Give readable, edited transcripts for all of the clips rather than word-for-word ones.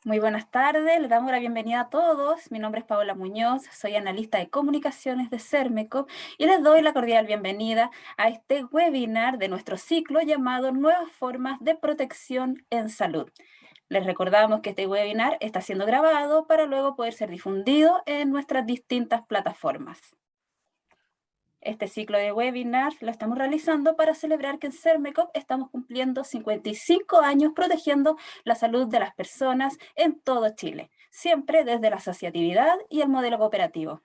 Muy buenas tardes, le damos la bienvenida a todos. Mi nombre es Paola Muñoz, soy analista de comunicaciones de Sermeco y les doy la cordial bienvenida a este webinar de nuestro ciclo llamado Nuevas formas de protección en salud. Les recordamos que este webinar está siendo grabado para luego poder ser difundido en nuestras distintas plataformas. Este ciclo de webinars lo estamos realizando para celebrar que en Sermeco estamos cumpliendo 55 años protegiendo la salud de las personas en todo Chile, siempre desde la asociatividad y el modelo cooperativo.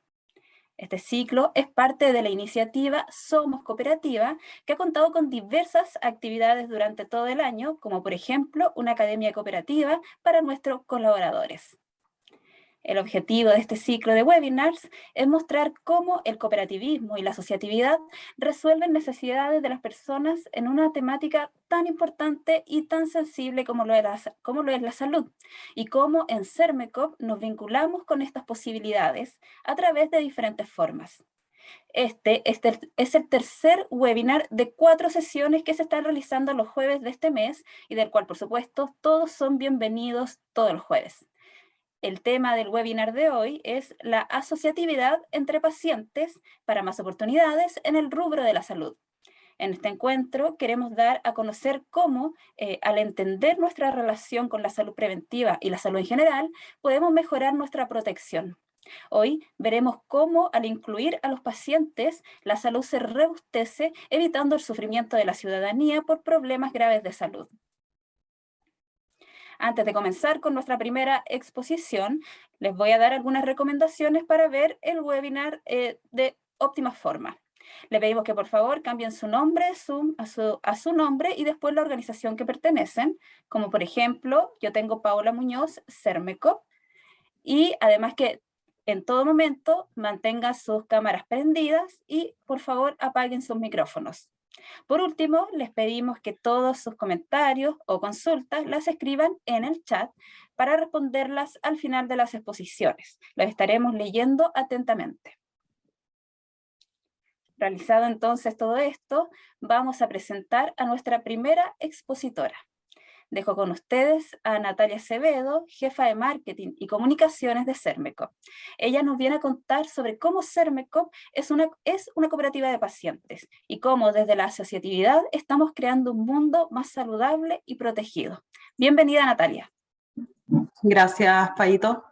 Este ciclo es parte de la iniciativa Somos Cooperativa, que ha contado con diversas actividades durante todo el año, como por ejemplo una academia cooperativa para nuestros colaboradores. El objetivo de este ciclo de webinars es mostrar cómo el cooperativismo y la asociatividad resuelven necesidades de las personas en una temática tan importante y tan sensible como lo es la salud, y cómo en Sermecop nos vinculamos con estas posibilidades a través de diferentes formas. Este es el tercer webinar de 4 sesiones que se están realizando los jueves de este mes y del cual, por supuesto, todos son bienvenidos todos los jueves. El tema del webinar de hoy es la asociatividad entre pacientes para más oportunidades en el rubro de la salud. En este encuentro queremos dar a conocer cómo, al entender nuestra relación con la salud preventiva y la salud en general, podemos mejorar nuestra protección. Hoy veremos cómo, al incluir a los pacientes, la salud se robustece, evitando el sufrimiento de la ciudadanía por problemas graves de salud. Antes de comenzar con nuestra primera exposición, les voy a dar algunas recomendaciones para ver el webinar de óptima forma. Le pedimos que por favor cambien su nombre a su nombre y después la organización que pertenecen, como por ejemplo, yo tengo Paola Muñoz, Sermeco, y además que en todo momento mantengan sus cámaras prendidas y por favor apaguen sus micrófonos. Por último, les pedimos que todos sus comentarios o consultas las escriban en el chat para responderlas al final de las exposiciones. Las estaremos leyendo atentamente. Realizado entonces todo esto, vamos a presentar a nuestra primera expositora. Dejo con ustedes a Natalia Acevedo, jefa de marketing y comunicaciones de Sermeco. Ella nos viene a contar sobre cómo Sermeco es una cooperativa de pacientes y cómo desde la asociatividad estamos creando un mundo más saludable y protegido. Bienvenida, Natalia. Gracias, Paito.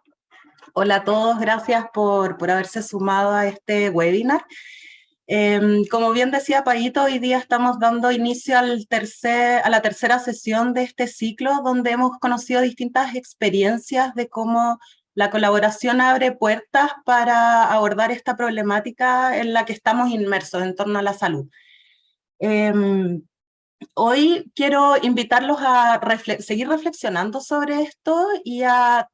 Hola a todos, gracias por haberse sumado a este webinar. Como bien decía Paito, hoy día estamos dando inicio a la tercera sesión de este ciclo, donde hemos conocido distintas experiencias de cómo la colaboración abre puertas para abordar esta problemática en la que estamos inmersos en torno a la salud. Hoy quiero invitarlos a seguir reflexionando sobre esto y a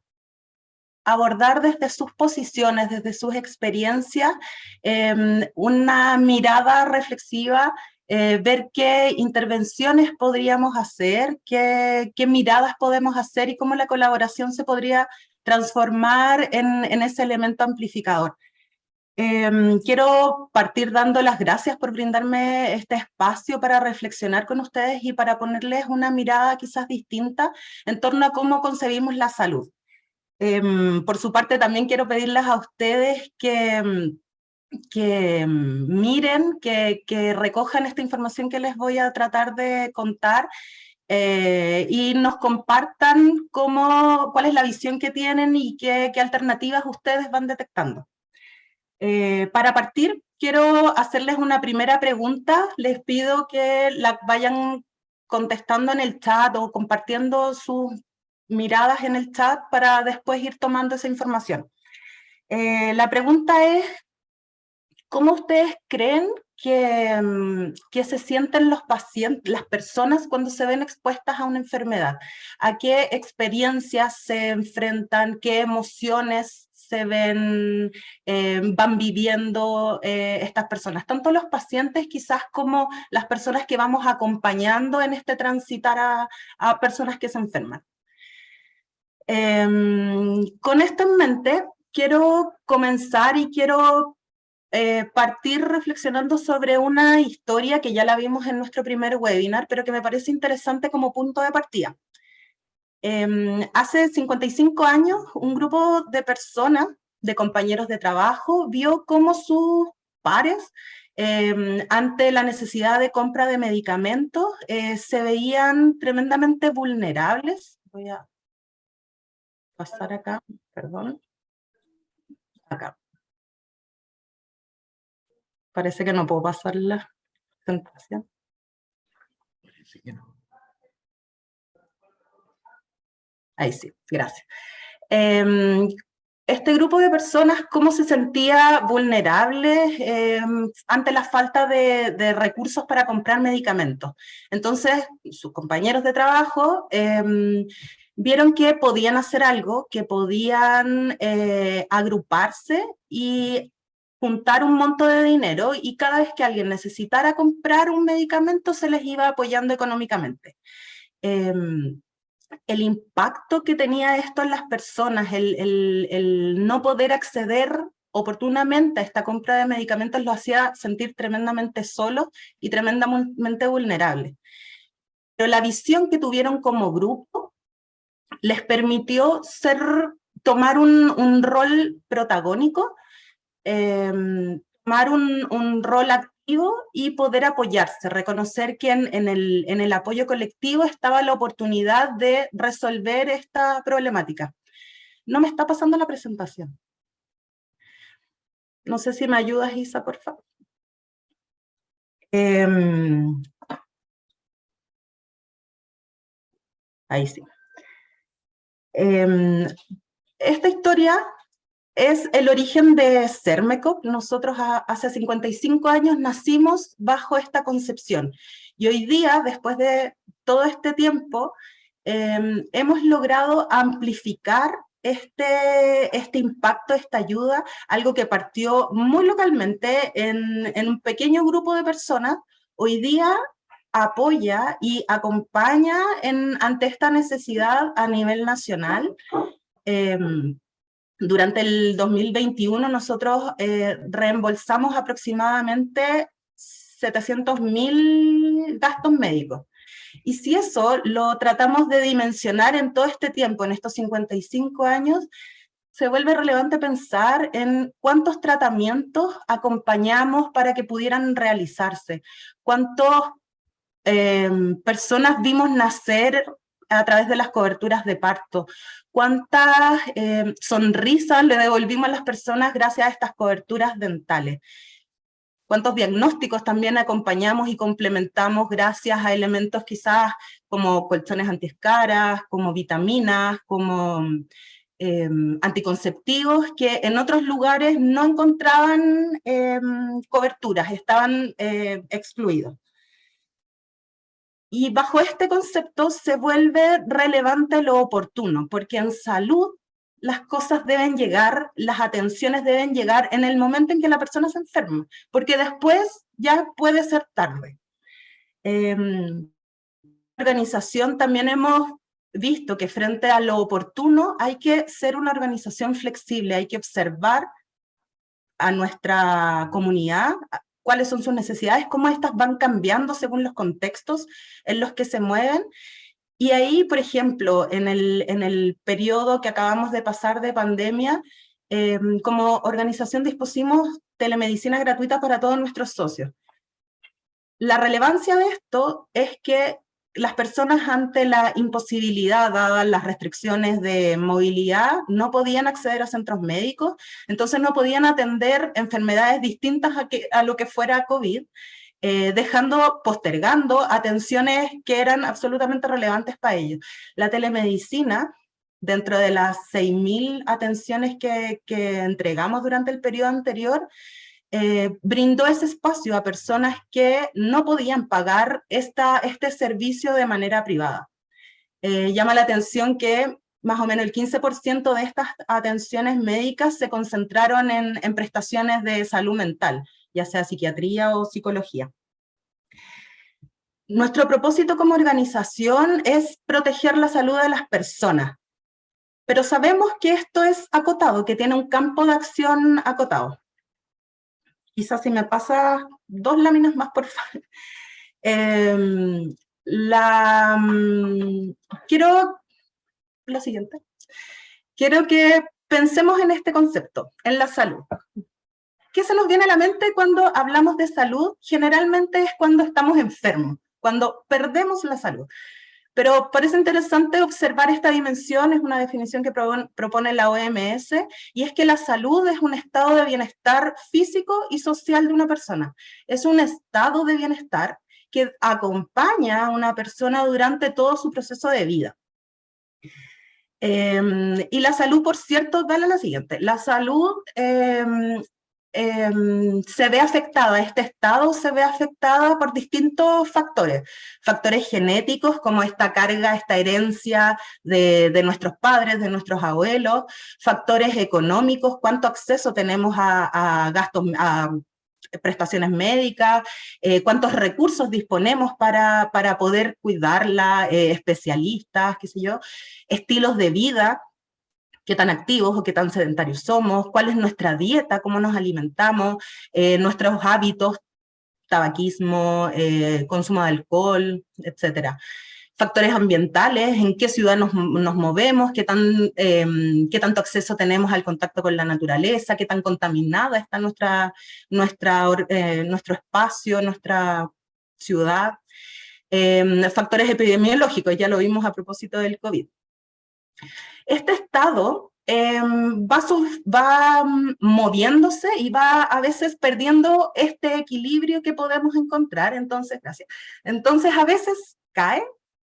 abordar desde sus posiciones, desde sus experiencias, una mirada reflexiva, ver qué intervenciones podríamos hacer, qué miradas podemos hacer y cómo la colaboración se podría transformar en ese elemento amplificador. Quiero partir dando las gracias por brindarme este espacio para reflexionar con ustedes y para ponerles una mirada quizás distinta en torno a cómo concebimos la salud. Por su parte, también quiero pedirles a ustedes que miren, que recojan esta información que les voy a tratar de contar y nos compartan cuál es la visión que tienen y qué alternativas ustedes van detectando. Para partir, quiero hacerles una primera pregunta. Les pido que la vayan contestando en el chat o compartiendo sus miradas en el chat para después ir tomando esa información. La pregunta es, ¿cómo ustedes creen que se sienten los pacientes, las personas cuando se ven expuestas a una enfermedad? ¿A qué experiencias se enfrentan? ¿Qué emociones van viviendo estas personas? Tanto los pacientes quizás como las personas que vamos acompañando en este transitar a personas que se enferman. Con esto en mente, quiero comenzar y quiero partir reflexionando sobre una historia que ya la vimos en nuestro primer webinar, pero que me parece interesante como punto de partida. Hace 55 años, un grupo de personas, de compañeros de trabajo, vio cómo sus pares, ante la necesidad de compra de medicamentos, se veían tremendamente vulnerables. Voy a pasar acá, perdón. Acá. Parece que no puedo pasar la presentación. Sí que no. Ahí sí, gracias. Este grupo de personas, ¿cómo se sentía vulnerable ante la falta de recursos para comprar medicamentos? Entonces, sus compañeros de trabajo vieron que podían hacer algo, que podían agruparse y juntar un monto de dinero, y cada vez que alguien necesitara comprar un medicamento se les iba apoyando económicamente. El impacto que tenía esto en las personas, el no poder acceder oportunamente a esta compra de medicamentos, lo hacía sentir tremendamente solos y tremendamente vulnerables. Pero la visión que tuvieron como grupo les permitió tomar un rol protagónico, tomar un rol activo y poder apoyarse, reconocer que en el apoyo colectivo estaba la oportunidad de resolver esta problemática. No me está pasando la presentación. No sé si me ayudas, Isa, por favor. Ahí sí. Esta historia es el origen de Sermecop. Nosotros hace 55 años nacimos bajo esta concepción. Y hoy día, después de todo este tiempo, hemos logrado amplificar este impacto, esta ayuda, algo que partió muy localmente en un pequeño grupo de personas. Hoy día apoya y acompaña ante esta necesidad a nivel nacional. Durante el 2021 nosotros reembolsamos aproximadamente 700.000 gastos médicos. Y si eso lo tratamos de dimensionar en todo este tiempo, en estos 55 años, se vuelve relevante pensar en cuántos tratamientos acompañamos para que pudieran realizarse, cuántas personas vimos nacer a través de las coberturas de parto, cuántas sonrisas le devolvimos a las personas gracias a estas coberturas dentales, cuántos diagnósticos también acompañamos y complementamos gracias a elementos quizás como colchones antiescaras, como vitaminas, como anticonceptivos, que en otros lugares no encontraban coberturas, estaban excluidos. Y bajo este concepto se vuelve relevante lo oportuno, porque en salud las cosas deben llegar, las atenciones deben llegar en el momento en que la persona se enferma, porque después ya puede ser tarde. En la organización también hemos visto que frente a lo oportuno hay que ser una organización flexible, hay que observar a nuestra comunidad, cuáles son sus necesidades, cómo estas van cambiando según los contextos en los que se mueven. Y ahí, por ejemplo, en el periodo que acabamos de pasar de pandemia, como organización dispusimos telemedicina gratuita para todos nuestros socios. La relevancia de esto es que las personas, ante la imposibilidad, dadas las restricciones de movilidad, no podían acceder a centros médicos, entonces no podían atender enfermedades distintas a lo que fuera COVID, postergando atenciones que eran absolutamente relevantes para ellos. La telemedicina, dentro de las 6.000 atenciones que entregamos durante el periodo anterior, brindó ese espacio a personas que no podían pagar este servicio de manera privada. Llama la atención que más o menos el 15% de estas atenciones médicas se concentraron en prestaciones de salud mental, ya sea psiquiatría o psicología. Nuestro propósito como organización es proteger la salud de las personas, pero sabemos que esto es acotado, que tiene un campo de acción acotado. Quizás si me pasa 2 láminas más, por favor. Quiero la siguiente. Quiero que pensemos en este concepto, en la salud. ¿Qué se nos viene a la mente cuando hablamos de salud? Generalmente es cuando estamos enfermos, cuando perdemos la salud. Pero parece interesante observar esta dimensión, es una definición que propone la OMS, y es que la salud es un estado de bienestar físico y social de una persona. Es un estado de bienestar que acompaña a una persona durante todo su proceso de vida. Y la salud, por cierto, dale la siguiente. La salud se ve afectada, este estado se ve afectada por distintos factores. Factores genéticos, como esta carga, esta herencia de nuestros padres, de nuestros abuelos. Factores económicos, cuánto acceso tenemos a gastos, a prestaciones médicas, cuántos recursos disponemos para poder cuidarla, especialistas, qué sé yo, estilos de vida, qué tan activos o qué tan sedentarios somos, cuál es nuestra dieta, cómo nos alimentamos, nuestros hábitos, tabaquismo, consumo de alcohol, etcétera. Factores ambientales, en qué ciudad nos movemos, qué tanto acceso tenemos al contacto con la naturaleza, qué tan contaminada está nuestro espacio, nuestra ciudad. Factores epidemiológicos, ya lo vimos a propósito del COVID. Este estado va moviéndose y va a veces perdiendo este equilibrio que podemos encontrar, entonces, gracias. Entonces a veces cae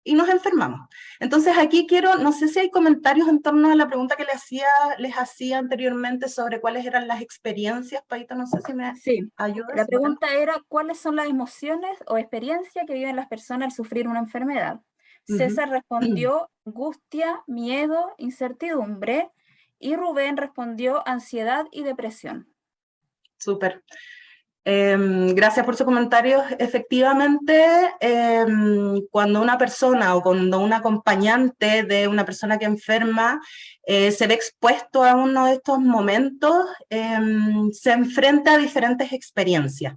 y nos enfermamos. Entonces aquí no sé si hay comentarios en torno a la pregunta que les hacía anteriormente sobre cuáles eran las experiencias, Paito, no sé si me ayudas. La pregunta era, ¿cuáles son las emociones o experiencias que viven las personas al sufrir una enfermedad? César respondió angustia, miedo, incertidumbre, y Rubén respondió ansiedad y depresión. Súper. Gracias por su comentario. Efectivamente, cuando una persona o cuando un acompañante de una persona que enferma se ve expuesto a uno de estos momentos, se enfrenta a diferentes experiencias.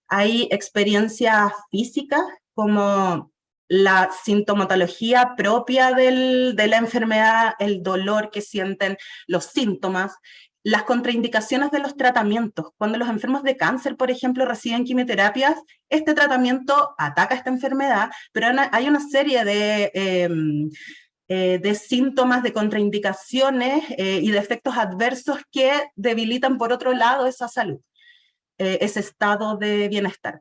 Hay experiencias físicas como la sintomatología propia de la enfermedad, el dolor que sienten, los síntomas, las contraindicaciones de los tratamientos. Cuando los enfermos de cáncer, por ejemplo, reciben quimioterapias, este tratamiento ataca esta enfermedad, pero hay una serie de síntomas, de contraindicaciones y de efectos adversos que debilitan, por otro lado, esa salud, ese estado de bienestar.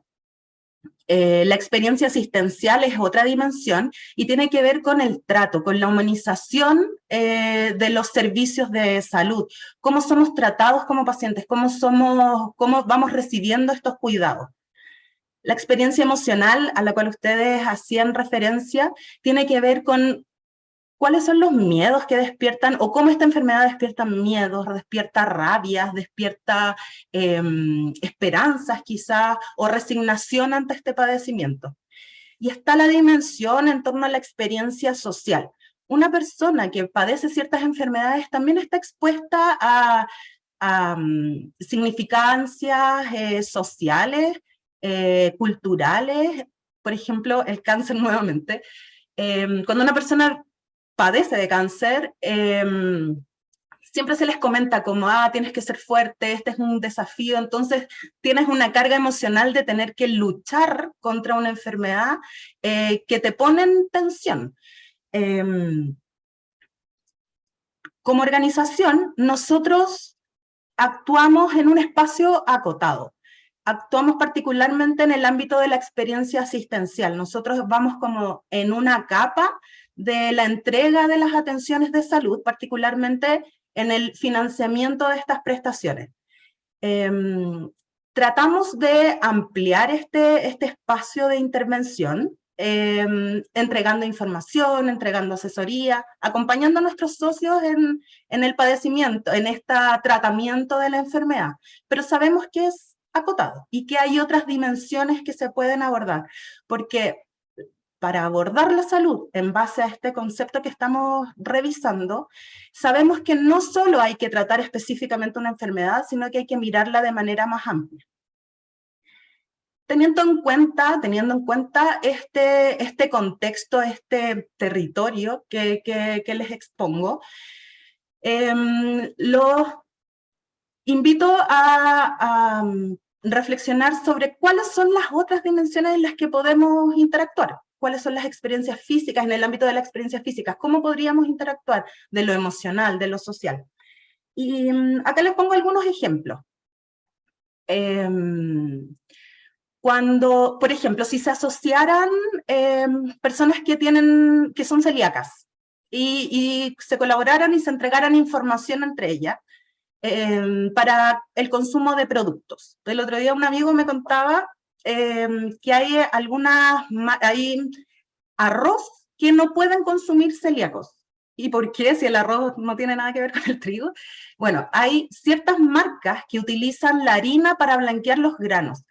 La experiencia asistencial es otra dimensión y tiene que ver con el trato, con la humanización de los servicios de salud, cómo somos tratados como pacientes, cómo vamos recibiendo estos cuidados. La experiencia emocional a la cual ustedes hacían referencia tiene que ver con cuáles son los miedos que despiertan, o cómo esta enfermedad despierta miedos, despierta rabias, despierta esperanzas quizás, o resignación ante este padecimiento. Y está la dimensión en torno a la experiencia social. Una persona que padece ciertas enfermedades también está expuesta a significancias sociales, culturales, por ejemplo, el cáncer nuevamente. Cuando una persona padece de cáncer, siempre se les comenta como, tienes que ser fuerte, este es un desafío, entonces tienes una carga emocional de tener que luchar contra una enfermedad que te pone en tensión. Como organización, nosotros actuamos en un espacio acotado. Actuamos particularmente en el ámbito de la experiencia asistencial. Nosotros vamos como en una capa de la entrega de las atenciones de salud, particularmente en el financiamiento de estas prestaciones. Tratamos de ampliar este espacio de intervención, entregando información, entregando asesoría, acompañando a nuestros socios en el padecimiento, en este tratamiento de la enfermedad. Pero sabemos que es acotado y que hay otras dimensiones que se pueden abordar, porque para abordar la salud en base a este concepto que estamos revisando, sabemos que no solo hay que tratar específicamente una enfermedad, sino que hay que mirarla de manera más amplia. teniendo en cuenta este contexto, este territorio que les expongo, los invito a reflexionar sobre cuáles son las otras dimensiones en las que podemos interactuar, cuáles son las experiencias físicas, en el ámbito de las experiencias físicas, cómo podríamos interactuar de lo emocional, de lo social. Y acá les pongo algunos ejemplos. Cuando, por ejemplo, si se asociaran personas que son celíacas y se colaboraran y se entregaran información entre ellas, para el consumo de productos. El otro día un amigo me contaba que hay arroz que no pueden consumir celíacos. ¿Y por qué? Si el arroz no tiene nada que ver con el trigo. Bueno, hay ciertas marcas que utilizan la harina para blanquear los granos.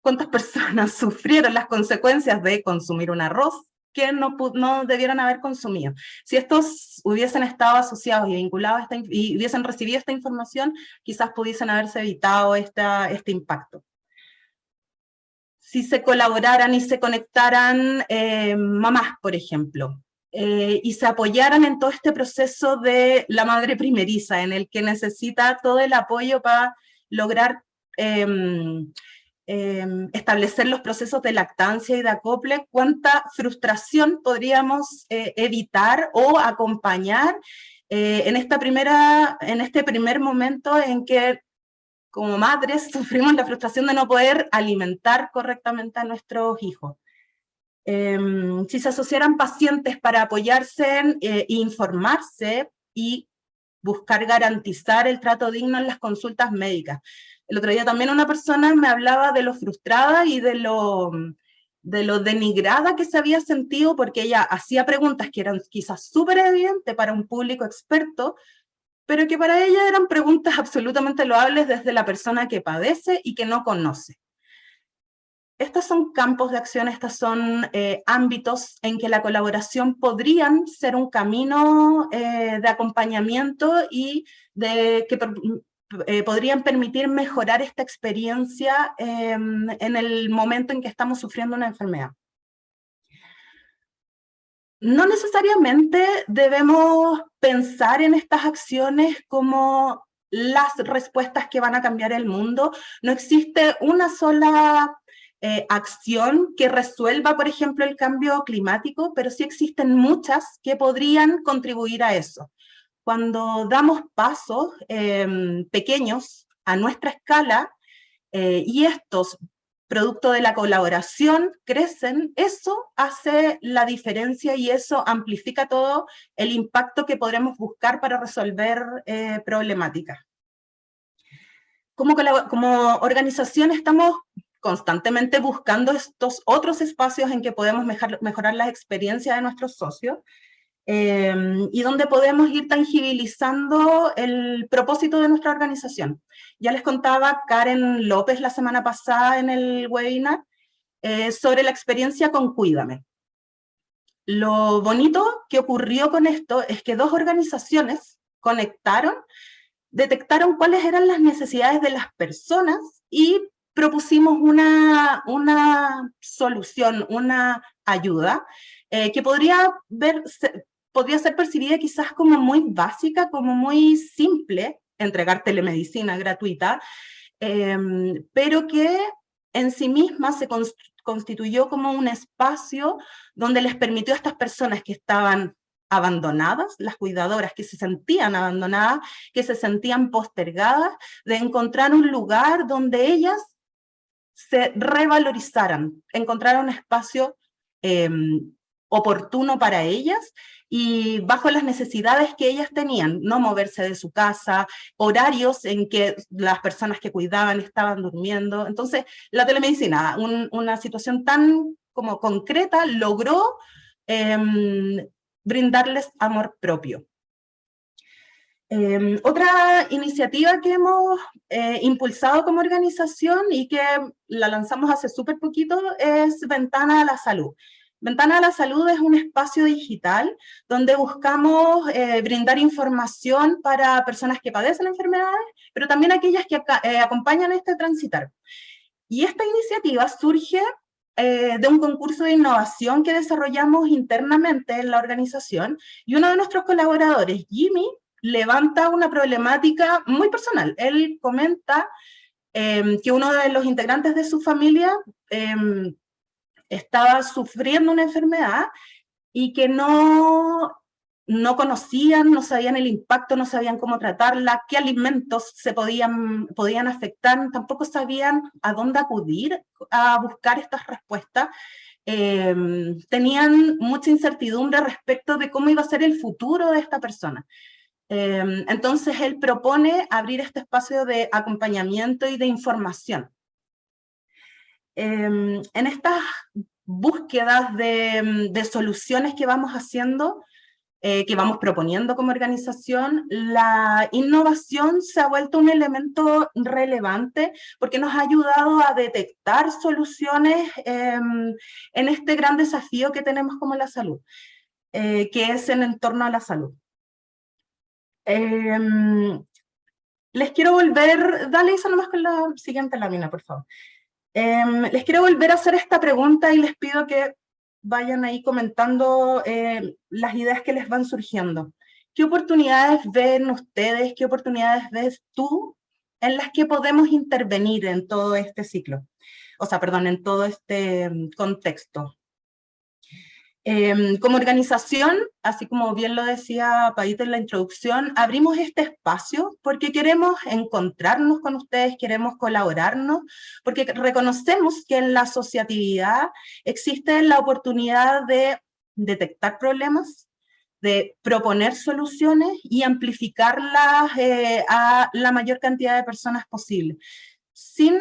¿Cuántas personas sufrieron las consecuencias de consumir un arroz que no debieron haber consumido? Si estos hubiesen estado asociados y vinculados y hubiesen recibido esta información, quizás pudiesen haberse evitado este impacto. Si se colaboraran y se conectaran mamás, por ejemplo, y se apoyaran en todo este proceso de la madre primeriza, en el que necesita todo el apoyo para lograr establecer los procesos de lactancia y de acople, cuánta frustración podríamos evitar o acompañar en este primer momento en que como madres sufrimos la frustración de no poder alimentar correctamente a nuestros hijos. Si se asociaran pacientes para apoyarse, informarse y buscar garantizar el trato digno en las consultas médicas. El otro día también una persona me hablaba de lo frustrada y de lo denigrada que se había sentido porque ella hacía preguntas que eran quizás súper evidentes para un público experto, pero que para ella eran preguntas absolutamente loables desde la persona que padece y que no conoce. Estos son campos de acción, estos son ámbitos en que la colaboración podrían ser un camino de acompañamiento y que podrían permitir mejorar esta experiencia en el momento en que estamos sufriendo una enfermedad. No necesariamente debemos pensar en estas acciones como las respuestas que van a cambiar el mundo. No existe una sola acción que resuelva, por ejemplo, el cambio climático, pero sí existen muchas que podrían contribuir a eso. Cuando damos pasos pequeños a nuestra escala y estos, producto de la colaboración, crecen, eso hace la diferencia y eso amplifica todo el impacto que podremos buscar para resolver problemáticas. Como organización estamos constantemente buscando estos otros espacios en que podemos mejorar las experiencias de nuestros socios y donde podemos ir tangibilizando el propósito de nuestra organización. Ya les contaba Karen López la semana pasada en el webinar sobre la experiencia con Cuídame. Lo bonito que ocurrió con esto es que dos organizaciones conectaron, detectaron cuáles eran las necesidades de las personas y propusimos una solución, una ayuda que podría ser percibida quizás como muy básica, como muy simple, entregar telemedicina gratuita, pero que en sí misma se constituyó como un espacio donde les permitió a estas personas que estaban abandonadas, las cuidadoras que se sentían abandonadas, que se sentían postergadas, de encontrar un lugar donde ellas se revalorizaran, encontrar un espacio oportuno para ellas y bajo las necesidades que ellas tenían, no moverse de su casa, horarios en que las personas que cuidaban estaban durmiendo. Entonces, la telemedicina, una situación tan como concreta, logró brindarles amor propio. Otra iniciativa que hemos impulsado como organización y que la lanzamos hace súper poquito es Ventana a la Salud. Ventana a la Salud es un espacio digital donde buscamos brindar información para personas que padecen enfermedades, pero también aquellas que acompañan este transitar. Y esta iniciativa surge de un concurso de innovación que desarrollamos internamente en la organización, y uno de nuestros colaboradores, Jimmy, levanta una problemática muy personal. Él comenta que uno de los integrantes de su familia estaba sufriendo una enfermedad y que no conocían, no sabían el impacto, no sabían cómo tratarla, qué alimentos se podían afectar, tampoco sabían a dónde acudir a buscar estas respuestas. Tenían mucha incertidumbre respecto de cómo iba a ser el futuro de esta persona. Entonces él propone abrir este espacio de acompañamiento y de información. En estas búsquedas de soluciones que vamos haciendo, que vamos proponiendo como organización, la innovación se ha vuelto un elemento relevante porque nos ha ayudado a detectar soluciones en este gran desafío que tenemos como la salud, que es en torno a la salud. Les quiero volver, dale eso nomás con la siguiente lámina, por favor. Les quiero volver a hacer esta pregunta y les pido que vayan ahí comentando las ideas que les van surgiendo. ¿Qué oportunidades ven ustedes, qué oportunidades ves tú en las que podemos intervenir en todo este ciclo? O sea, perdón, en todo este contexto. Como organización, así como bien lo decía Paito en la introducción, abrimos este espacio porque queremos encontrarnos con ustedes, queremos colaborarnos, porque reconocemos que en la asociatividad existe la oportunidad de detectar problemas, de proponer soluciones y amplificarlas a la mayor cantidad de personas posible. Sin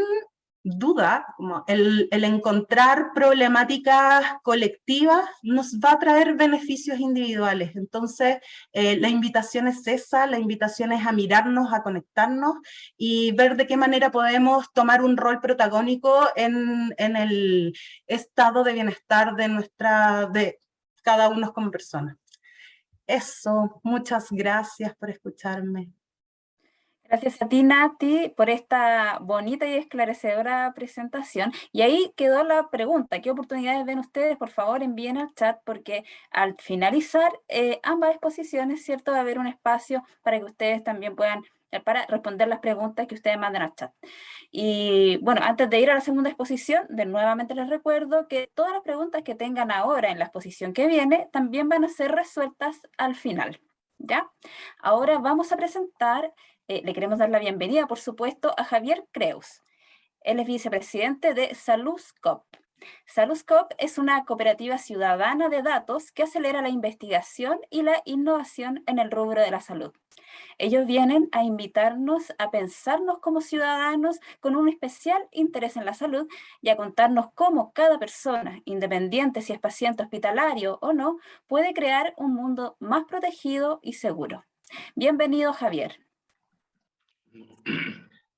duda, como el encontrar problemáticas colectivas nos va a traer beneficios individuales. Entonces, la invitación es esa, la invitación es a mirarnos, a conectarnos y ver de qué manera podemos tomar un rol protagónico en el estado de bienestar de cada uno como persona. Eso, muchas gracias por escucharme. Gracias a ti, Nati, por esta bonita y esclarecedora presentación. Y ahí quedó la pregunta, ¿qué oportunidades ven ustedes? Por favor, envíen al chat, porque al finalizar ambas exposiciones, ¿cierto? Va a haber un espacio para que ustedes también puedan para responder las preguntas que ustedes manden al chat. Y bueno, antes de ir a la segunda exposición, nuevamente les recuerdo que todas las preguntas que tengan ahora en la exposición que viene también van a ser resueltas al final, ¿ya? Ahora vamos a presentar... le queremos dar la bienvenida, por supuesto, a Javier Creus. Él es vicepresidente de SaluzCop. SaluzCop es una cooperativa ciudadana de datos que acelera la investigación y la innovación en el rubro de la salud. Ellos vienen a invitarnos a pensarnos como ciudadanos con un especial interés en la salud y a contarnos cómo cada persona, independiente si es paciente hospitalario o no, puede crear un mundo más protegido y seguro. Bienvenido, Javier.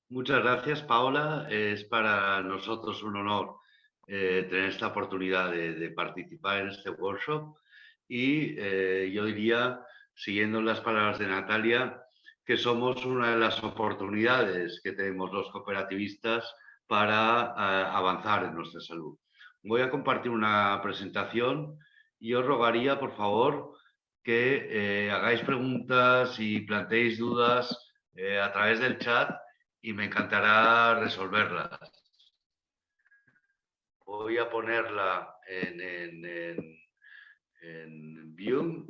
Muchas gracias, Paola. Es para nosotros un honor tener esta oportunidad de participar en este workshop y yo diría, siguiendo las palabras de Natalia, que somos una de las oportunidades que tenemos los cooperativistas para avanzar en nuestra salud. Voy a compartir una presentación y os rogaría, por favor, que hagáis preguntas y planteéis dudas a través del chat y me encantará resolverlas. Voy a ponerla en View.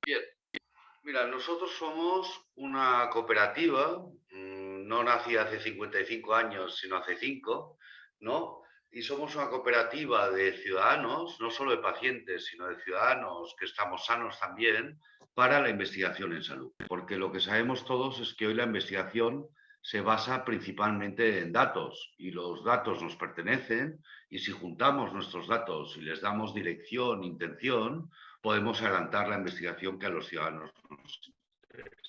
Bien, mira, nosotros somos una cooperativa, no nací hace 55 años, sino hace 5, ¿no? Y somos una cooperativa de ciudadanos, no solo de pacientes, sino de ciudadanos que estamos sanos también, para la investigación en salud. Porque lo que sabemos todos es que hoy la investigación se basa principalmente en datos y los datos nos pertenecen y si juntamos nuestros datos y les damos dirección, intención, podemos adelantar la investigación que a los ciudadanos nos interesa.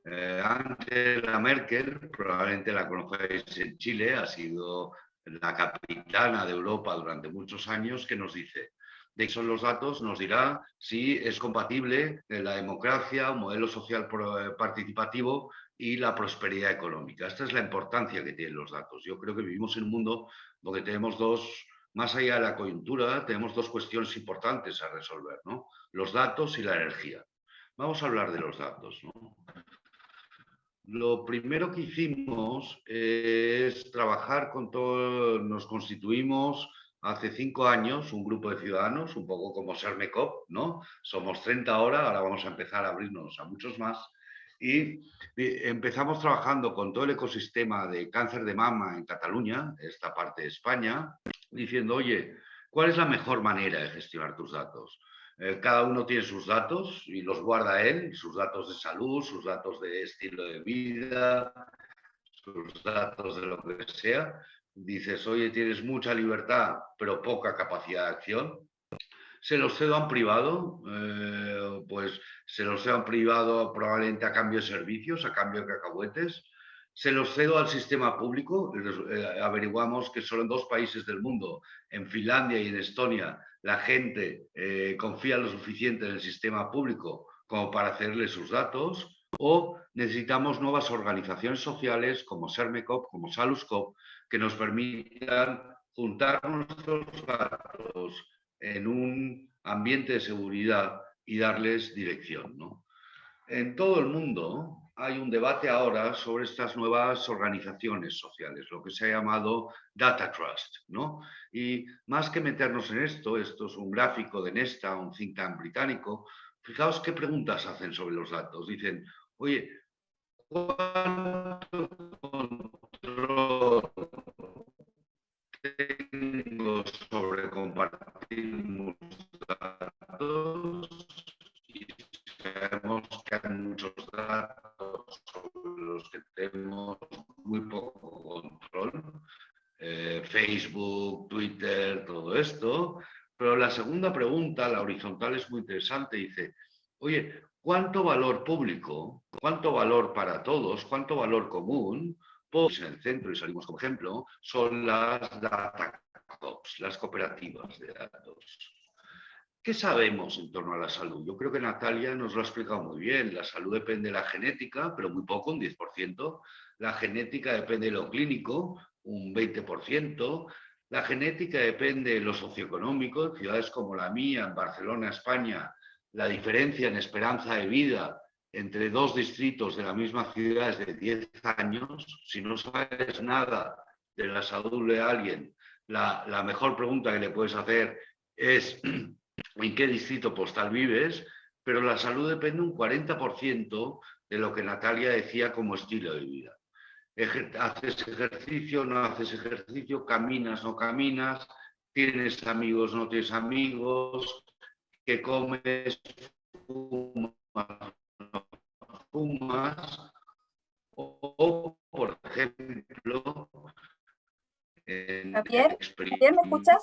Angela Merkel, probablemente la conocéis en Chile, ha sido la capitana de Europa durante muchos años, que nos dice: de qué son los datos nos dirá si es compatible la democracia, un modelo social participativo y la prosperidad económica. Esta es la importancia que tienen los datos. Yo creo que vivimos en un mundo donde tenemos más allá de la coyuntura, tenemos dos cuestiones importantes a resolver, ¿no? Los datos y la energía. Vamos a hablar de los datos, ¿no? Lo primero que hicimos es trabajar con todo, nos constituimos hace 5 años un grupo de ciudadanos, un poco como SERMECOP, ¿no? Somos 30 ahora vamos a empezar a abrirnos a muchos más. Y empezamos trabajando con todo el ecosistema de cáncer de mama en Cataluña, esta parte de España, diciendo, oye, ¿cuál es la mejor manera de gestionar tus datos? Cada uno tiene sus datos y los guarda él, sus datos de salud, sus datos de estilo de vida, sus datos de lo que sea. Dices, oye, tienes mucha libertad, pero poca capacidad de acción. Se los cedo a un privado, pues se los cedo a un privado probablemente a cambio de servicios, a cambio de cacahuetes. Se los cedo al sistema público. Averiguamos que solo en 2 países del mundo, en Finlandia y en Estonia, la gente confía lo suficiente en el sistema público como para cederle sus datos. O necesitamos nuevas organizaciones sociales como SERMECOP, como SALUSCOP, que nos permitan juntar nuestros datos en un ambiente de seguridad y darles dirección, ¿no? En todo el mundo hay un debate ahora sobre estas nuevas organizaciones sociales, lo que se ha llamado Data Trust, ¿no? Y más que meternos en esto es un gráfico de Nesta, un think tank británico. Fijaos qué preguntas hacen sobre los datos. Dicen, oye, ¿cuánto control tengo sobre compartir mis datos? Y sabemos que hay muchos datos sobre los que tenemos muy poco control. Facebook, Twitter, todo esto. Pero la segunda pregunta, la horizontal, es muy interesante. Dice, oye, ¿cuánto valor público, cuánto valor para todos, cuánto valor común? Pues en el centro, y salimos como ejemplo, son las data cops, las cooperativas de datos. ¿Qué sabemos en torno a la salud? Yo creo que Natalia nos lo ha explicado muy bien. La salud depende de la genética, pero muy poco, un 10%. La genética depende de lo clínico, un 20%. La genética depende de lo socioeconómico. En ciudades como la mía, en Barcelona, España, la diferencia en esperanza de vida entre 2 distritos de la misma ciudad es de 10 años. Si no sabes nada de la salud de alguien, la mejor pregunta que le puedes hacer es en qué distrito postal vives, pero la salud depende un 40% de lo que Natalia decía como estilo de vida. Haces ejercicio, no haces ejercicio, caminas, no caminas, tienes amigos, no tienes amigos, que comes, fumas, no fumas, o por ejemplo, Javier, ¿me escuchas?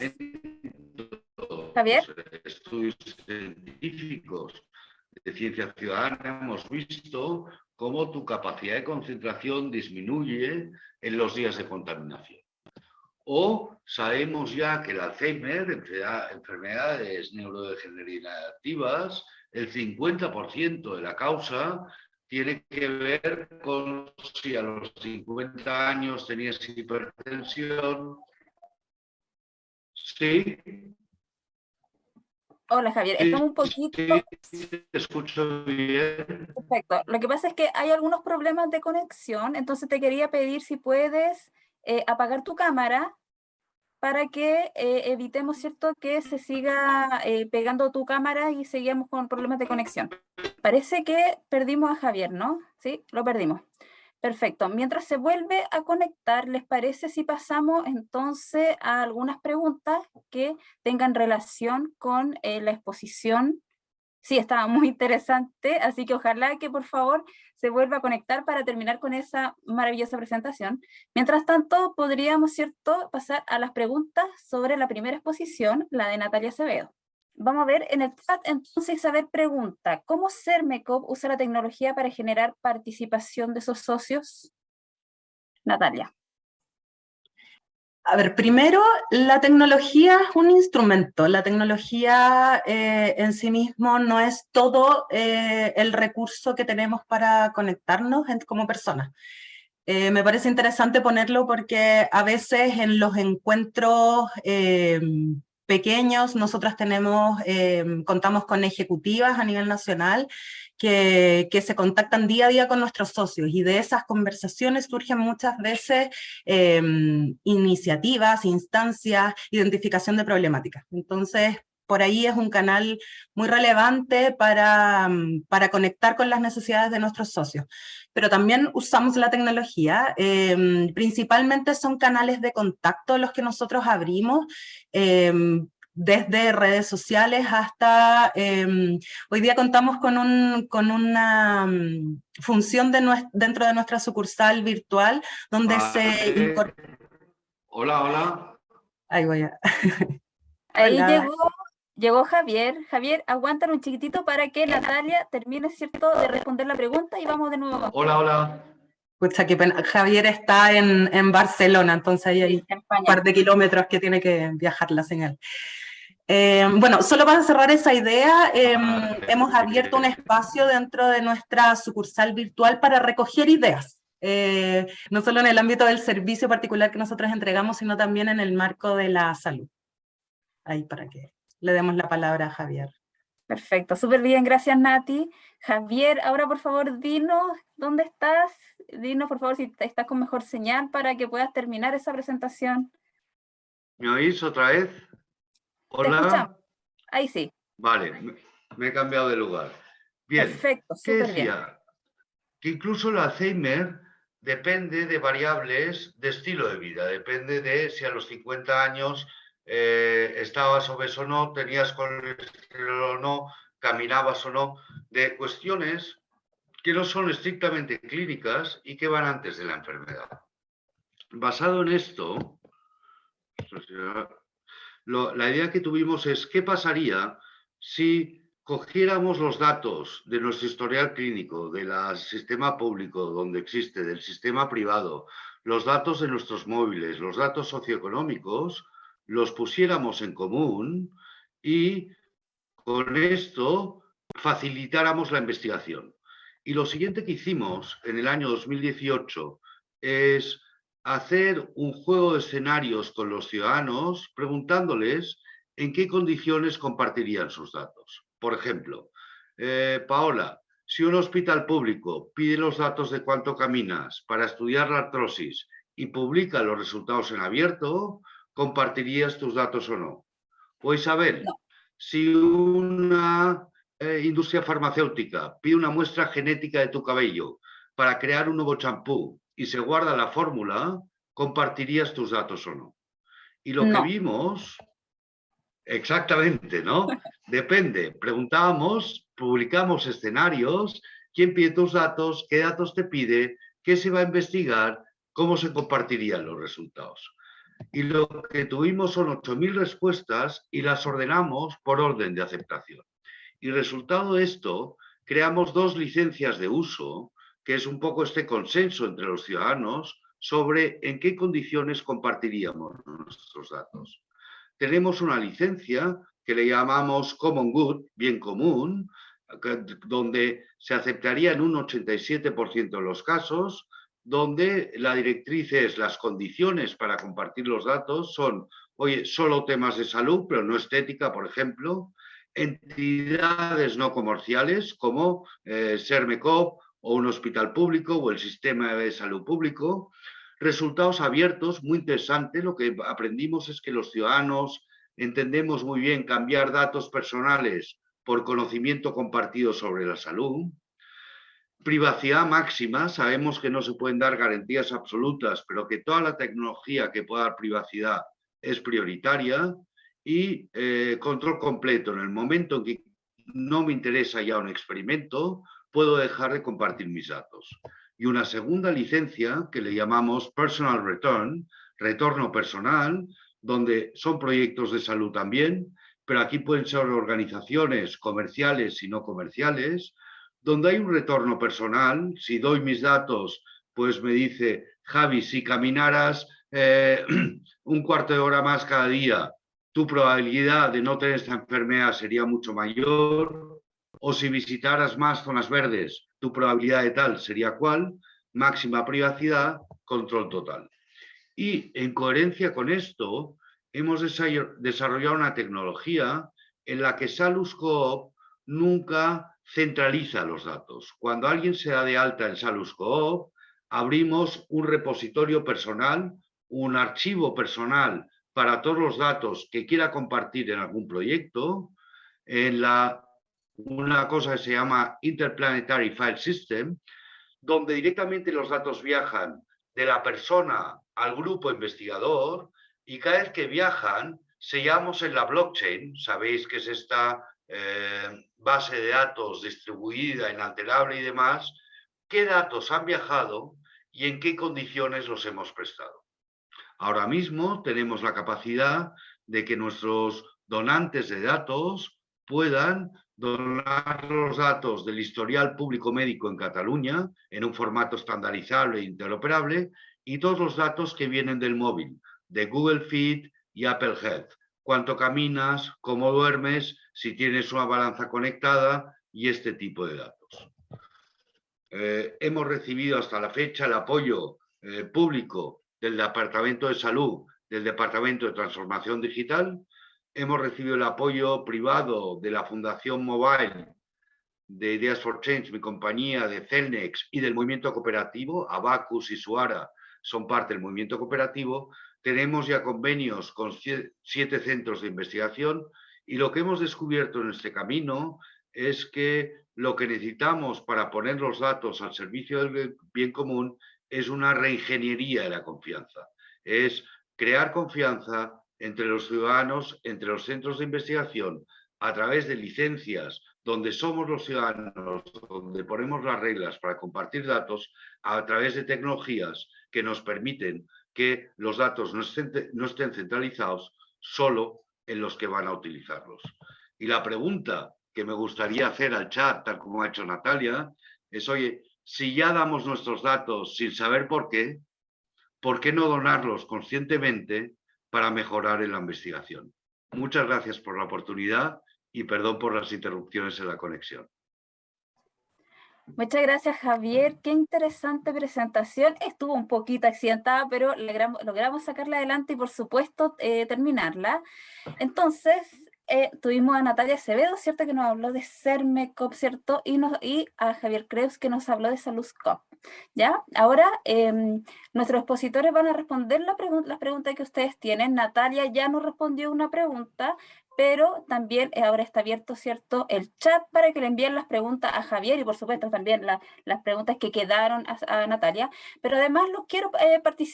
Javier. Estudios científicos de ciencia ciudadana hemos visto cómo tu capacidad de concentración disminuye en los días de contaminación. O sabemos ya que el Alzheimer, enfermedades neurodegenerativas, el 50% de la causa tiene que ver con si a los 50 años tenías hipertensión. Sí. Hola Javier, estamos un poquito... Sí, te escucho bien. Perfecto. Lo que pasa es que hay algunos problemas de conexión, entonces te quería pedir si puedes apagar tu cámara para que evitemos, ¿cierto?, que se siga pegando tu cámara y seguimos con problemas de conexión. Parece que perdimos a Javier, ¿no? Sí, lo perdimos. Perfecto. Mientras se vuelve a conectar, ¿les parece si pasamos entonces a algunas preguntas que tengan relación con la exposición? Sí, estaba muy interesante, así que ojalá que por favor se vuelva a conectar para terminar con esa maravillosa presentación. Mientras tanto, podríamos, ¿cierto?, pasar a las preguntas sobre la primera exposición, la de Natalia Acevedo. Vamos a ver en el chat, entonces Isabel pregunta, ¿cómo SERMECOP usa la tecnología para generar participación de sus socios? Natalia. A ver, primero, la tecnología es un instrumento. La tecnología en sí mismo no es todo el recurso que tenemos para conectarnos como personas. Me parece interesante ponerlo porque a veces en los encuentros pequeños nosotras contamos con ejecutivas a nivel nacional que se contactan día a día con nuestros socios, y de esas conversaciones surgen muchas veces iniciativas, instancias, identificación de problemáticas. Entonces, por ahí es un canal muy relevante para conectar con las necesidades de nuestros socios. Pero también usamos la tecnología, principalmente son canales de contacto los que nosotros abrimos, desde redes sociales hasta, hoy día contamos con una función dentro de nuestra sucursal virtual, donde se incorpora... Hola, hola. Ahí voy a... Ahí Hola. llegó Javier. Javier, aguántalo un chiquitito para que Natalia termine, ¿cierto?, de responder la pregunta y vamos de nuevo contigo. Hola, hola. Pucha, qué pena. Javier está en Barcelona, entonces ahí hay en un par de kilómetros que tiene que viajar la señal. Bueno, solo para cerrar esa idea, hemos abierto un espacio dentro de nuestra sucursal virtual para recoger ideas, no solo en el ámbito del servicio particular que nosotros entregamos, sino también en el marco de la salud. Ahí para que le demos la palabra a Javier. Perfecto, súper bien, gracias Nati. Javier, ahora por favor dinos dónde estás, dinos por favor si estás con mejor señal para que puedas terminar esa presentación. ¿Me oís otra vez? Te escuchamos, Hola. ahí sí. Vale, me he cambiado de lugar. Bien, Perfecto, ¿qué súper bien. decía? Que incluso el Alzheimer depende de variables de estilo de vida, depende de si a los 50 años estabas obeso o no, tenías colesterol o no, caminabas o no, de cuestiones que no son estrictamente clínicas y que van antes de la enfermedad. Basado en esto, la idea que tuvimos es qué pasaría si cogiéramos los datos de nuestro historial clínico, del sistema público donde existe, del sistema privado, los datos de nuestros móviles, los datos socioeconómicos, los pusiéramos en común y con esto facilitáramos la investigación. Y lo siguiente que hicimos en el año 2018 es hacer un juego de escenarios con los ciudadanos preguntándoles en qué condiciones compartirían sus datos. Por ejemplo, Paola, si un hospital público pide los datos de cuánto caminas para estudiar la artrosis y publica los resultados en abierto, ¿compartirías tus datos o no? O Isabel, No. si una industria farmacéutica pide una muestra genética de tu cabello para crear un nuevo champú y se guarda la fórmula, ¿compartirías tus datos o no? Y lo que vimos, exactamente, ¿no? Depende. Preguntábamos, publicamos escenarios, quién pide tus datos, qué datos te pide, qué se va a investigar, cómo se compartirían los resultados. Y lo que tuvimos son 8.000 respuestas y las ordenamos por orden de aceptación. Y resultado de esto, creamos 2 licencias de uso, que es un poco este consenso entre los ciudadanos sobre en qué condiciones compartiríamos nuestros datos. Tenemos una licencia que le llamamos Common Good, bien común, donde se aceptaría en un 87% de los casos, donde la directriz es las condiciones para compartir los datos son, oye, solo temas de salud, pero no estética, por ejemplo, entidades no comerciales como Sermecop o un hospital público o el sistema de salud público, resultados abiertos, muy interesante, lo que aprendimos es que los ciudadanos entendemos muy bien cambiar datos personales por conocimiento compartido sobre la salud. Privacidad máxima, sabemos que no se pueden dar garantías absolutas, pero que toda la tecnología que pueda dar privacidad es prioritaria, y control completo. En el momento en que no me interesa ya un experimento, puedo dejar de compartir mis datos. Y una segunda licencia que le llamamos Personal Return, retorno personal, donde son proyectos de salud también, pero aquí pueden ser organizaciones comerciales y no comerciales, donde hay un retorno personal. Si doy mis datos, pues me dice, Javi, si caminaras un cuarto de hora más cada día, tu probabilidad de no tener esta enfermedad sería mucho mayor, o si visitaras más zonas verdes, tu probabilidad de tal sería cuál, máxima privacidad, control total. Y en coherencia con esto, hemos desarrollado una tecnología en la que Salus Coop nunca centraliza los datos. Cuando alguien se da de alta en Salus Coop, abrimos un repositorio personal, un archivo personal para todos los datos que quiera compartir en algún proyecto, en una cosa que se llama Interplanetary File System, donde directamente los datos viajan de la persona al grupo investigador, y cada vez que viajan, sellamos en la blockchain, sabéis que es esta base de datos distribuida, inalterable y demás, qué datos han viajado y en qué condiciones los hemos prestado. Ahora mismo tenemos la capacidad de que nuestros donantes de datos puedan donar los datos del historial público médico en Cataluña en un formato estandarizable e interoperable, y todos los datos que vienen del móvil, de Google Fit y Apple Health. Cuánto caminas, cómo duermes, si tienes una balanza conectada y este tipo de datos. Hemos recibido hasta la fecha el apoyo público del Departamento de Salud, del Departamento de Transformación Digital. Hemos recibido el apoyo privado de la Fundación Mobile, de Ideas for Change, mi compañía, de Celnex y del movimiento cooperativo. Abacus y Suara son parte del movimiento cooperativo. Tenemos ya convenios con 7 centros de investigación, y lo que hemos descubierto en este camino es que lo que necesitamos para poner los datos al servicio del bien común es una reingeniería de la confianza. Es crear confianza entre los ciudadanos, entre los centros de investigación, a través de licencias, donde somos los ciudadanos, donde ponemos las reglas para compartir datos, a través de tecnologías que nos permiten que los datos no estén centralizados solo en los que van a utilizarlos. Y la pregunta que me gustaría hacer al chat, tal como ha hecho Natalia, es, oye, si ya damos nuestros datos sin saber por qué no donarlos conscientemente para mejorar en la investigación? Muchas gracias por la oportunidad y perdón por las interrupciones en la conexión. Muchas gracias, Javier. Qué interesante presentación. Estuvo un poquito accidentada, pero logramos sacarla adelante y, por supuesto, terminarla. Entonces, tuvimos a Natalia Acevedo, ¿cierto?, que nos habló de Sermecop, ¿cierto? Y a Javier Creus, que nos habló de Saluscop. ¿Ya? Ahora, nuestros expositores van a responder las preguntas que ustedes tienen. Natalia ya nos respondió una pregunta, pero también ahora está abierto, ¿cierto?, el chat para que le envíen las preguntas a Javier, y por supuesto también las preguntas que quedaron a Natalia, pero además los quiero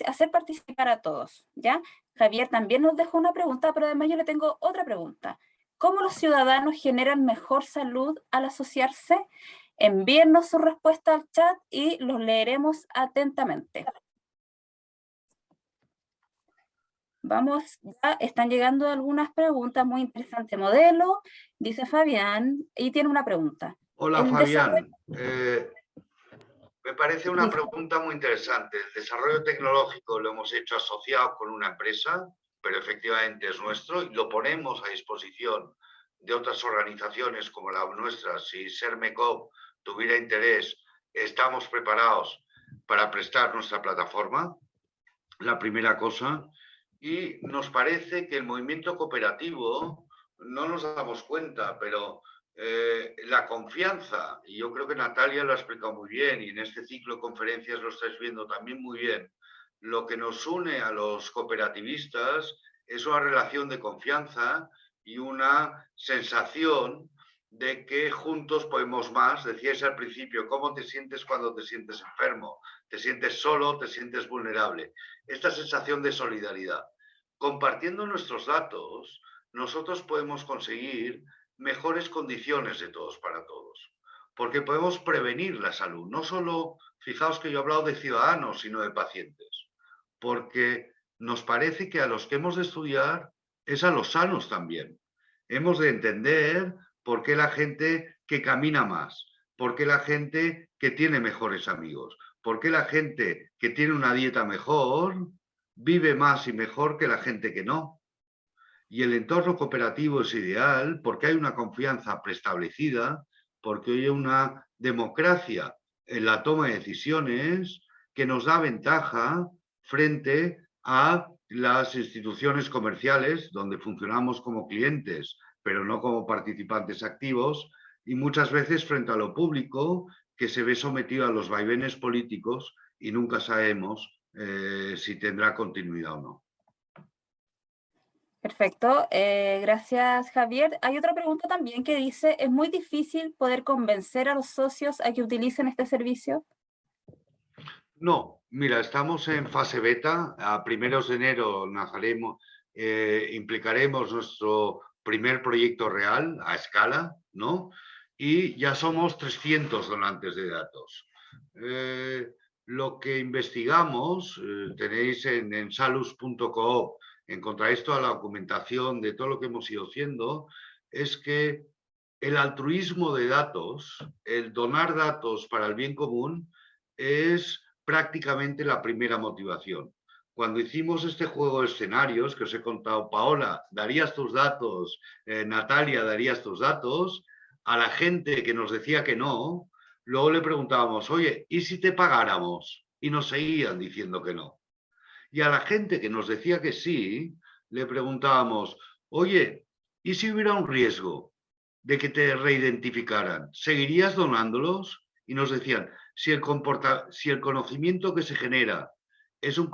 hacer participar a todos, ¿ya? Javier también nos dejó una pregunta, pero además yo le tengo otra pregunta. ¿Cómo los ciudadanos generan mejor salud al asociarse? Envíennos su respuesta al chat y los leeremos atentamente. Vamos, ya están llegando algunas preguntas muy interesantes. Modelo, dice Fabián, y tiene una pregunta. Hola, Fabián. Me parece una pregunta muy interesante. El desarrollo tecnológico lo hemos hecho asociado con una empresa, pero efectivamente es nuestro, y lo ponemos a disposición de otras organizaciones como la nuestra. Si Sermecop tuviera interés, estamos preparados para prestar nuestra plataforma, la primera cosa. Y nos parece que el movimiento cooperativo, no nos damos cuenta, pero la confianza, y yo creo que Natalia lo ha explicado muy bien, y en este ciclo de conferencias lo estáis viendo también muy bien, lo que nos une a los cooperativistas es una relación de confianza y una sensación de que juntos podemos más. Decíais al principio, ¿cómo te sientes cuando te sientes enfermo? ¿Te sientes solo? ¿Te sientes vulnerable? Esta sensación de solidaridad. Compartiendo nuestros datos, nosotros podemos conseguir mejores condiciones de todos para todos, porque podemos prevenir la salud. No solo, fijaos que yo he hablado de ciudadanos, sino de pacientes, porque nos parece que a los que hemos de estudiar es a los sanos también. Hemos de entender por qué la gente que camina más, por qué la gente que tiene mejores amigos, por qué la gente que tiene una dieta mejor vive más y mejor que la gente que no. Y el entorno cooperativo es ideal porque hay una confianza preestablecida, porque hay una democracia en la toma de decisiones que nos da ventaja frente a las instituciones comerciales, donde funcionamos como clientes, pero no como participantes activos, y muchas veces frente a lo público, que se ve sometido a los vaivenes políticos y nunca sabemos si tendrá continuidad o no. Perfecto, gracias Javier. Hay otra pregunta también que dice, ¿es muy difícil poder convencer a los socios a que utilicen este servicio? No, mira, estamos en fase beta. A primeros de enero implicaremos nuestro primer proyecto real a escala, ¿no? Y ya somos 300 donantes de datos. Lo que investigamos, tenéis en salus.coop, encontráis toda la documentación de todo lo que hemos ido haciendo, es que el altruismo de datos, el donar datos para el bien común, es prácticamente la primera motivación. Cuando hicimos este juego de escenarios que os he contado, Paola, ¿darías tus datos? Natalia, ¿darías tus datos? A la gente que nos decía que no, luego le preguntábamos, oye, ¿y si te pagáramos? Y nos seguían diciendo que no. Y a la gente que nos decía que sí, le preguntábamos, oye, ¿y si hubiera un riesgo de que te reidentificaran? ¿Seguirías donándolos? Y nos decían, si el conocimiento que se genera es un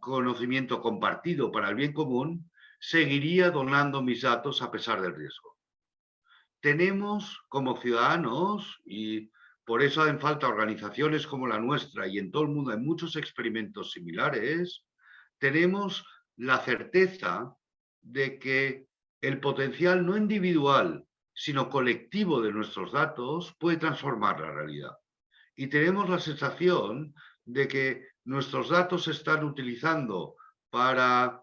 conocimiento compartido para el bien común, seguiría donando mis datos a pesar del riesgo. Tenemos como ciudadanos, y por eso hacen falta organizaciones como la nuestra, y en todo el mundo hay muchos experimentos similares, tenemos la certeza de que el potencial no individual, sino colectivo de nuestros datos puede transformar la realidad. Y tenemos la sensación de que nuestros datos se están utilizando para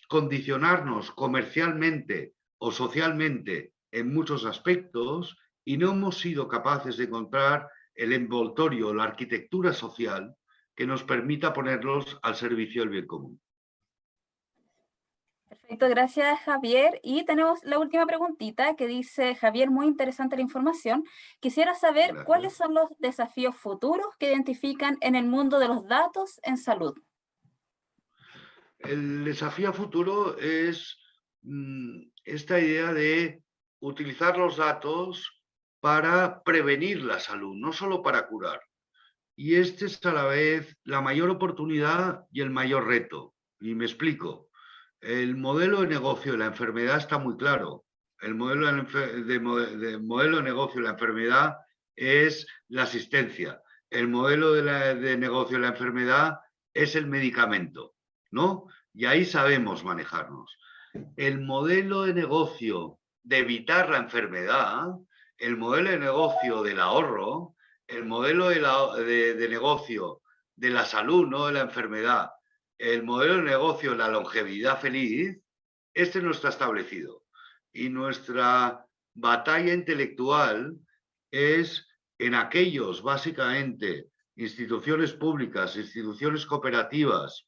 condicionarnos comercialmente o socialmente en muchos aspectos y no hemos sido capaces de encontrar el envoltorio, la arquitectura social que nos permita ponerlos al servicio del bien común. Perfecto, gracias Javier. Y tenemos la última preguntita que dice, Javier, muy interesante la información. Quisiera saber Gracias. cuáles son los desafíos futuros que identifican en el mundo de los datos en salud. El desafío futuro es esta idea de utilizar los datos para prevenir la salud, no solo para curar. Y este es a la vez la mayor oportunidad y el mayor reto. Y me explico. El modelo de negocio de la enfermedad está muy claro. El modelo de negocio de la enfermedad es la asistencia. El modelo de negocio de la enfermedad es el medicamento, ¿no? Y ahí sabemos manejarnos. El modelo de negocio de evitar la enfermedad, el modelo de negocio del ahorro, el modelo de negocio de la salud, no de la enfermedad, el modelo de negocio de la longevidad feliz, este no está establecido. Y nuestra batalla intelectual es en aquellos, básicamente, instituciones públicas, instituciones cooperativas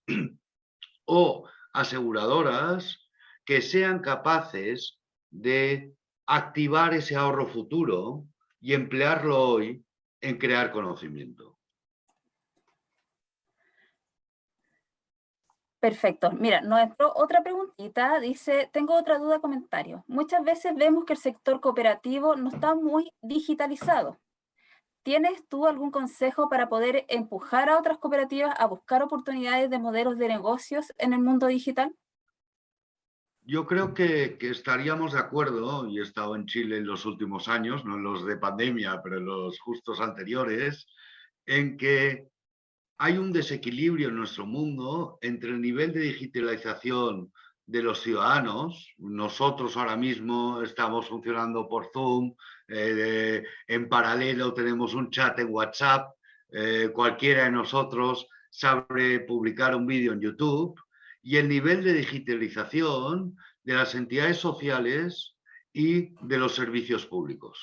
o aseguradoras que sean capaces de activar ese ahorro futuro y emplearlo hoy en crear conocimiento. Perfecto. Mira, nuestra otra preguntita dice, tengo otra duda, comentario. Muchas veces vemos que el sector cooperativo no está muy digitalizado. ¿Tienes tú algún consejo para poder empujar a otras cooperativas a buscar oportunidades de modelos de negocios en el mundo digital? Yo creo que estaríamos de acuerdo, y he estado en Chile en los últimos años, no en los de pandemia, pero en los justos anteriores, en que hay un desequilibrio en nuestro mundo entre el nivel de digitalización de los ciudadanos. Nosotros ahora mismo estamos funcionando por Zoom, en paralelo tenemos un chat en WhatsApp, cualquiera de nosotros sabe publicar un vídeo en YouTube, y el nivel de digitalización de las entidades sociales y de los servicios públicos,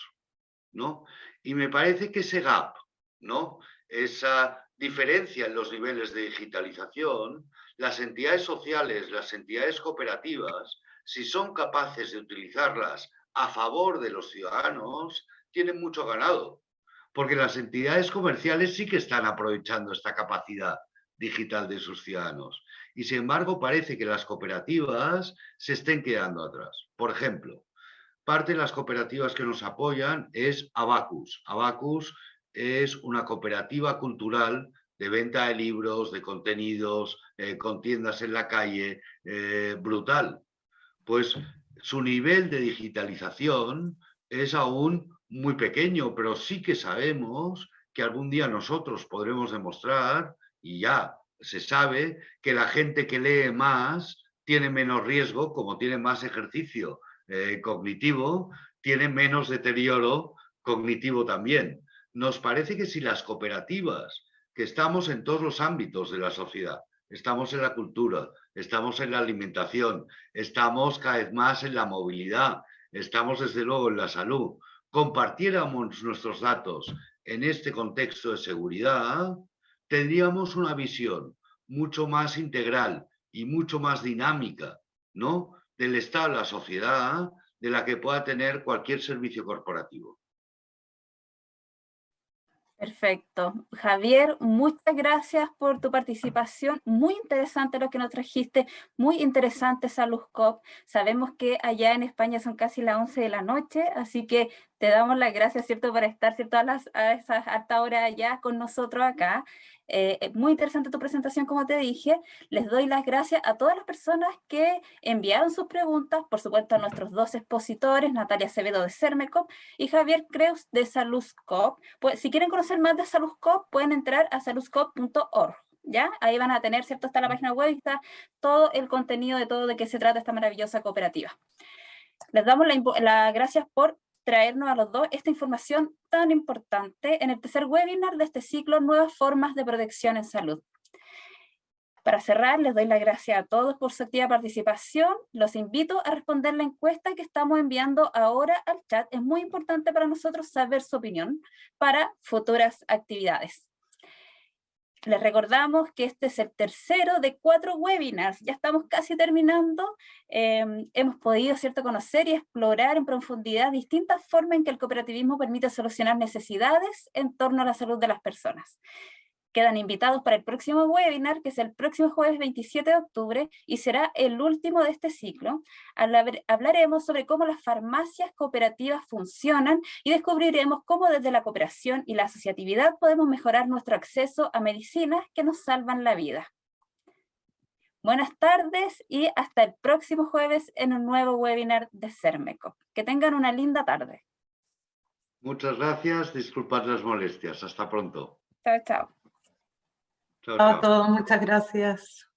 ¿no? Y me parece que ese gap, ¿no? Esa diferencian los niveles de digitalización, las entidades sociales, las entidades cooperativas, si son capaces de utilizarlas a favor de los ciudadanos, tienen mucho ganado, porque las entidades comerciales sí que están aprovechando esta capacidad digital de sus ciudadanos. Y sin embargo, parece que las cooperativas se estén quedando atrás. Por ejemplo, parte de las cooperativas que nos apoyan es Abacus. Abacus es una cooperativa cultural de venta de libros, de contenidos, con tiendas en la calle, brutal. Pues su nivel de digitalización es aún muy pequeño, pero sí que sabemos que algún día nosotros podremos demostrar, y ya se sabe, que la gente que lee más tiene menos riesgo, como tiene más ejercicio cognitivo, tiene menos deterioro cognitivo también. Nos parece que si las cooperativas, que estamos en todos los ámbitos de la sociedad, estamos en la cultura, estamos en la alimentación, estamos cada vez más en la movilidad, estamos desde luego en la salud, compartiéramos nuestros datos en este contexto de seguridad, tendríamos una visión mucho más integral y mucho más dinámica, ¿no?, del Estado de la sociedad, de la que pueda tener cualquier servicio corporativo. Perfecto. Javier, muchas gracias por tu participación. Muy interesante lo que nos trajiste, muy interesante SaluzCop. Sabemos que allá en España son casi las 11 de la noche, así que te damos las gracias, ¿cierto?, por estar, ¿cierto?, a esas harta hora allá con nosotros acá. Muy interesante tu presentación, como te dije. Les doy las gracias a todas las personas que enviaron sus preguntas, por supuesto a nuestros dos expositores, Natalia Acevedo de Sermecop y Javier Creus de SaluzCop. Pues, si quieren conocer más de SaluzCop, pueden entrar a saluzcop.org. ¿Ya? Ahí van a tener, ¿cierto?, está la página web y está todo el contenido de todo de qué se trata esta maravillosa cooperativa. Les damos las gracias por traernos a los dos esta información tan importante en el tercer webinar de este ciclo, Nuevas Formas de Protección en Salud. Para cerrar, les doy las gracias a todos por su activa participación. Los invito a responder la encuesta que estamos enviando ahora al chat. Es muy importante para nosotros saber su opinión para futuras actividades. Les recordamos que este es el tercero de 4 webinars, ya estamos casi terminando. Hemos podido, ¿cierto?, conocer y explorar en profundidad distintas formas en que el cooperativismo permite solucionar necesidades en torno a la salud de las personas. Quedan invitados para el próximo webinar, que es el próximo jueves 27 de octubre, y será el último de este ciclo. Hablaremos sobre cómo las farmacias cooperativas funcionan y descubriremos cómo desde la cooperación y la asociatividad podemos mejorar nuestro acceso a medicinas que nos salvan la vida. Buenas tardes y hasta el próximo jueves en un nuevo webinar de Sermecop. Que tengan una linda tarde. Muchas gracias, disculpad las molestias. Hasta pronto. Chao, chao. Chao, A chao. todos, muchas gracias.